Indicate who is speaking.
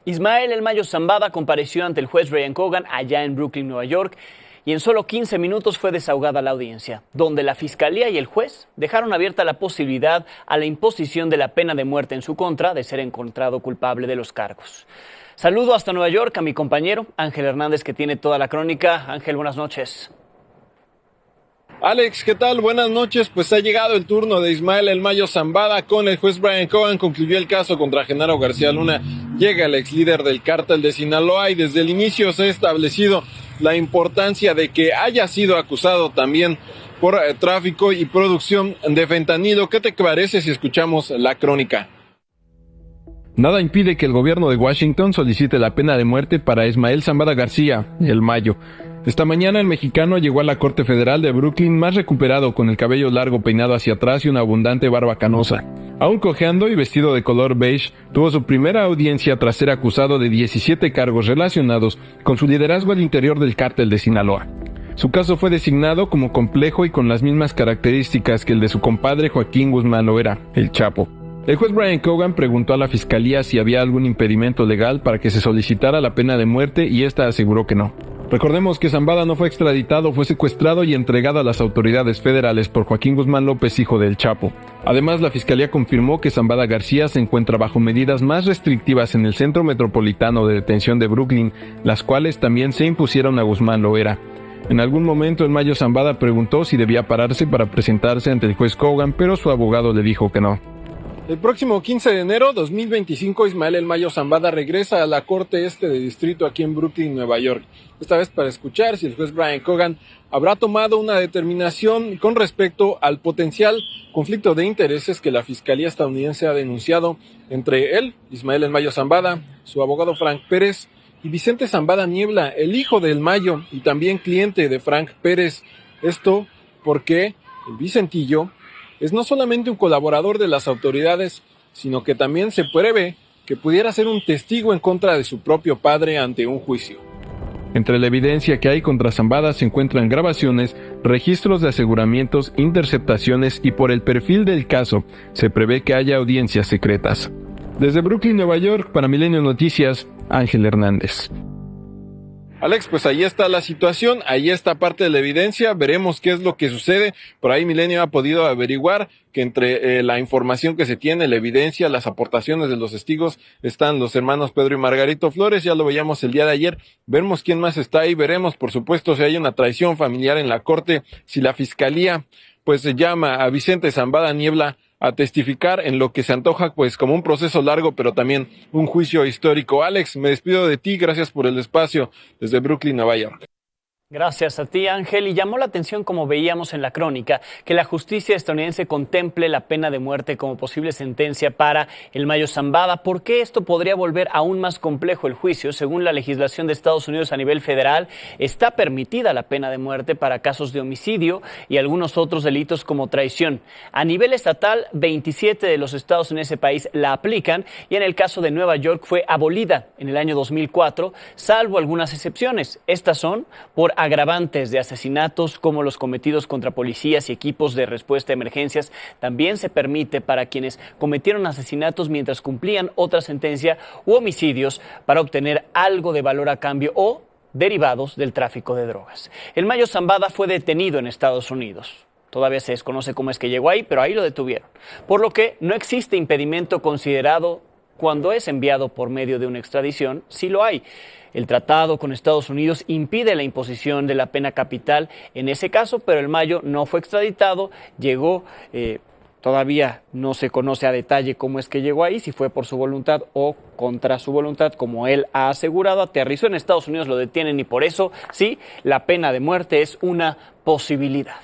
Speaker 1: Ismael El Mayo Zambada compareció ante el juez Brian Cogan allá en Brooklyn, Nueva York, y en solo 15 minutos fue desahogada la audiencia, donde la fiscalía y el juez dejaron abierta la posibilidad a la imposición de la pena de muerte en su contra de ser encontrado culpable de los cargos. Saludo hasta Nueva York a mi compañero Ángel Hernández, que tiene toda la crónica. Ángel, buenas noches.
Speaker 2: Alex, ¿qué tal? Buenas noches. Pues ha llegado el turno de Ismael El Mayo Zambada con el juez Brian Cogan. Concluyó el caso contra Genaro García Luna. Llega el ex líder del cártel de Sinaloa y desde el inicio se ha establecido la importancia de que haya sido acusado también por tráfico y producción de fentanilo. ¿Qué te parece si escuchamos la crónica?
Speaker 3: Nada impide que el gobierno de Washington solicite la pena de muerte para Ismael Zambada García, El Mayo. Esta mañana el mexicano llegó a la Corte Federal de Brooklyn más recuperado, con el cabello largo peinado hacia atrás y una abundante barba canosa. Aún cojeando y vestido de color beige, tuvo su primera audiencia tras ser acusado de 17 cargos relacionados con su liderazgo al interior del cártel de Sinaloa. Su caso fue designado como complejo y con las mismas características que el de su compadre Joaquín Guzmán Loera, el Chapo. El juez Brian Cogan preguntó a la fiscalía si había algún impedimento legal para que se solicitara la pena de muerte y esta aseguró que no. Recordemos que Zambada no fue extraditado, fue secuestrado y entregado a las autoridades federales por Joaquín Guzmán López, hijo del Chapo. Además, la fiscalía confirmó que Zambada García se encuentra bajo medidas más restrictivas en el Centro Metropolitano de Detención de Brooklyn, las cuales también se impusieron a Guzmán Loera. En algún momento El Mayo Zambada preguntó si debía pararse para presentarse ante el juez Cogan, pero su abogado le dijo que no.
Speaker 2: El próximo 15 de enero de 2025, Ismael El Mayo Zambada regresa a la Corte de Distrito aquí en Brooklyn, Nueva York. Esta vez para escuchar si el juez Brian Cogan habrá tomado una determinación con respecto al potencial conflicto de intereses que la Fiscalía estadounidense ha denunciado entre él, Ismael El Mayo Zambada, su abogado Frank Pérez y Vicente Zambada Niebla, el hijo del Mayo y también cliente de Frank Pérez. Esto porque el Vicentillo es no solamente un colaborador de las autoridades, sino que también se prevé que pudiera ser un testigo en contra de su propio padre ante un juicio.
Speaker 3: Entre la evidencia que hay contra Zambada se encuentran grabaciones, registros de aseguramientos, interceptaciones y por el perfil del caso se prevé que haya audiencias secretas. Desde Brooklyn, Nueva York, para Milenio Noticias, Ángel Hernández.
Speaker 2: Alex, pues ahí está la situación, ahí está parte de la evidencia, veremos qué es lo que sucede. Por ahí Milenio ha podido averiguar que entre la información que se tiene, la evidencia, las aportaciones de los testigos, están los hermanos Pedro y Margarito Flores. Ya lo veíamos el día de ayer, veremos quién más está ahí, veremos por supuesto si hay una traición familiar en la corte, si la fiscalía pues se llama a Vicente Zambada Niebla a testificar en lo que se antoja pues como un proceso largo, pero también un juicio histórico. Alex, me despido de ti, gracias por el espacio desde Brooklyn, Nueva York.
Speaker 1: Gracias a ti, Ángel, y llamó la atención, como veíamos en la crónica, que la justicia estadounidense contemple la pena de muerte como posible sentencia para El Mayo Zambada. ¿Por qué esto podría volver aún más complejo el juicio? Según la legislación de Estados Unidos a nivel federal, está permitida la pena de muerte para casos de homicidio y algunos otros delitos como traición. A nivel estatal, 27 de los estados en ese país la aplican y en el caso de Nueva York fue abolida en el año 2004, salvo algunas excepciones. Estas son por agravantes de asesinatos como los cometidos contra policías y equipos de respuesta a emergencias. También se permite para quienes cometieron asesinatos mientras cumplían otra sentencia u homicidios para obtener algo de valor a cambio o derivados del tráfico de drogas. El Mayo Zambada fue detenido en Estados Unidos. Todavía se desconoce cómo es que llegó ahí, pero ahí lo detuvieron. Por lo que no existe impedimento considerado cuando es enviado por medio de una extradición, sí lo hay. El tratado con Estados Unidos impide la imposición de la pena capital en ese caso, pero el Mayo no fue extraditado, llegó, todavía no se conoce a detalle cómo es que llegó ahí, si fue por su voluntad o contra su voluntad, como él ha asegurado, aterrizó en Estados Unidos, lo detienen y por eso, sí, la pena de muerte es una posibilidad.